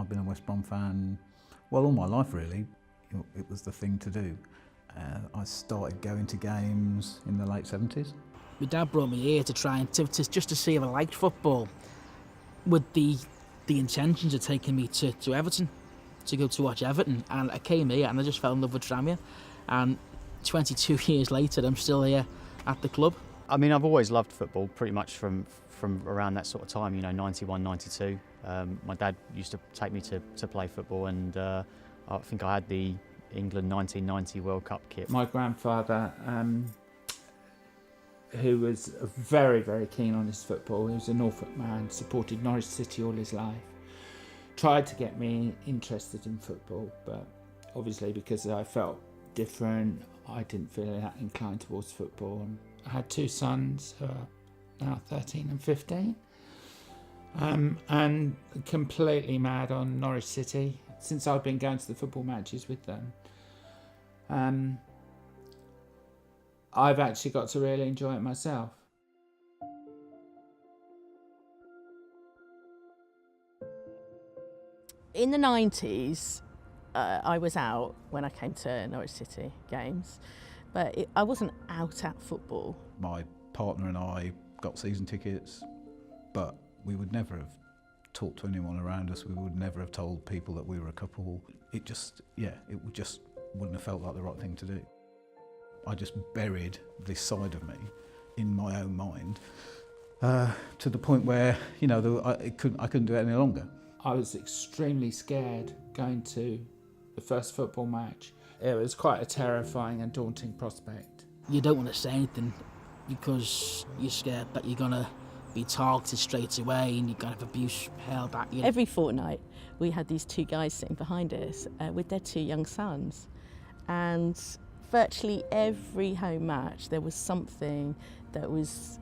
I've been a West Brom fan, well, all my life really. It was the thing to do. I started going to games in the late 70s. My dad brought me here to try and just to see if I liked football, with the intentions of taking me to Everton, to go to watch Everton. And I came here and I just fell in love with Tranmere. And 22 years later, I'm still here at the club. I mean, I've always loved football, pretty much from around that sort of time, you know, 91, 92. My dad used to take me to play football, and I think I had the England 1990 World Cup kit. My grandfather, who was very, very keen on his football, he was a Norfolk man, supported Norwich City all his life, tried to get me interested in football, but obviously because I felt different, I didn't feel that inclined towards football. And I had two sons who are now 13 and 15, and completely mad on Norwich City since I've been going to the football matches with them. I've actually got to really enjoy it myself. In the 90s, I was out when I came to Norwich City games, but I wasn't out at football. My partner and I got season tickets, but we would never have talked to anyone around us. We would never have told people that we were a couple. It just wouldn't have felt like the right thing to do. I just buried this side of me in my own mind to the point where, you know, I couldn't do it any longer. I was extremely scared going to the first football match. It was quite a terrifying and daunting prospect. You don't want to say anything because you're scared that you're going to be targeted straight away and you're going to have abuse hurled at you. Every fortnight we had these two guys sitting behind us with their two young sons, and virtually every home match there was something that was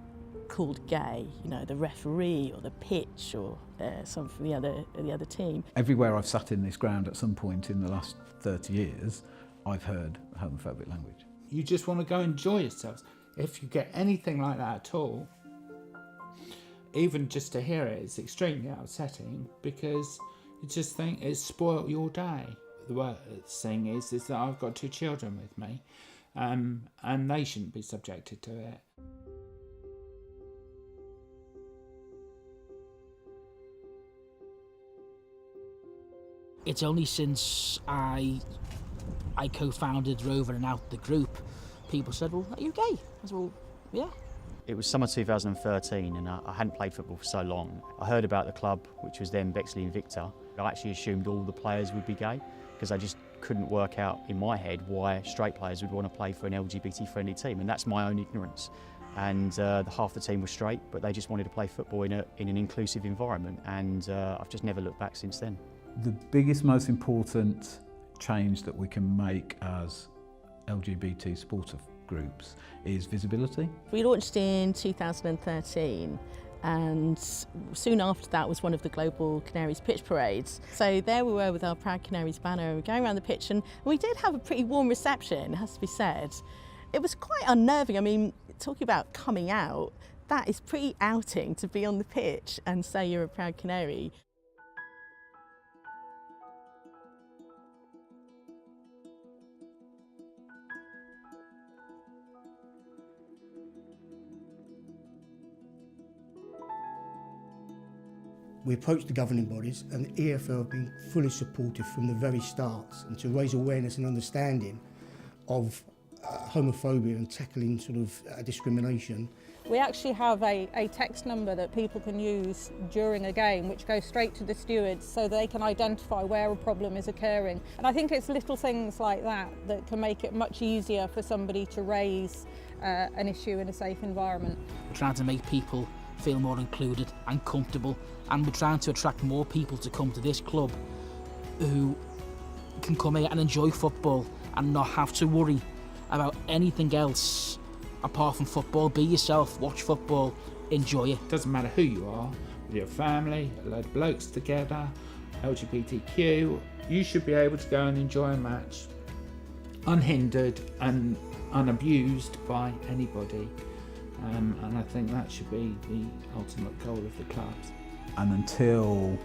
called gay, you know, the referee or the pitch or some from the other team. Everywhere I've sat in this ground at some point in the last 30 years, I've heard homophobic language. You just want to go enjoy yourselves. If you get anything like that at all, even just to hear it, it's extremely upsetting because you just think it's spoilt your day. The worst thing is that I've got two children with me, and they shouldn't be subjected to it. It's only since I co-founded Rover and Out the group, people said, well, are you gay? I said, well, yeah. It was summer 2013 and I hadn't played football for so long. I heard about the club, which was then Bexley and Victor. I actually assumed all the players would be gay because I just couldn't work out in my head why straight players would want to play for an LGBT friendly team, and that's my own ignorance. And half the team was straight, but they just wanted to play football in an inclusive environment, and I've just never looked back since then. The biggest, most important change that we can make as LGBT supporter groups is visibility. We launched in 2013, and soon after that was one of the Global Canaries pitch parades. So there we were with our Proud Canaries banner, and we're going around the pitch, and we did have a pretty warm reception, it has to be said. It was quite unnerving. I mean, talking about coming out, that is pretty outing to be on the pitch and say you're a Proud Canary. We approached the governing bodies, and the EFL have been fully supportive from the very start, and to raise awareness and understanding of homophobia and tackling sort of discrimination. We actually have a text number that people can use during a game which goes straight to the stewards so they can identify where a problem is occurring. And I think it's little things like that that can make it much easier for somebody to raise an issue in a safe environment. We're trying to make people feel more included and comfortable, and we're trying to attract more people to come to this club who can come here and enjoy football and not have to worry about anything else apart from football. Be yourself, watch football, enjoy it. Doesn't matter who you are, with your family, a load of blokes together, LGBTQ, you should be able to go and enjoy a match unhindered and unabused by anybody. And I think that should be the ultimate goal of the clubs. And until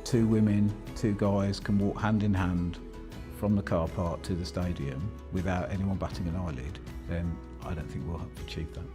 2 women, 2 guys can walk hand in hand from the car park to the stadium without anyone batting an eyelid, then I don't think we'll have achieved that.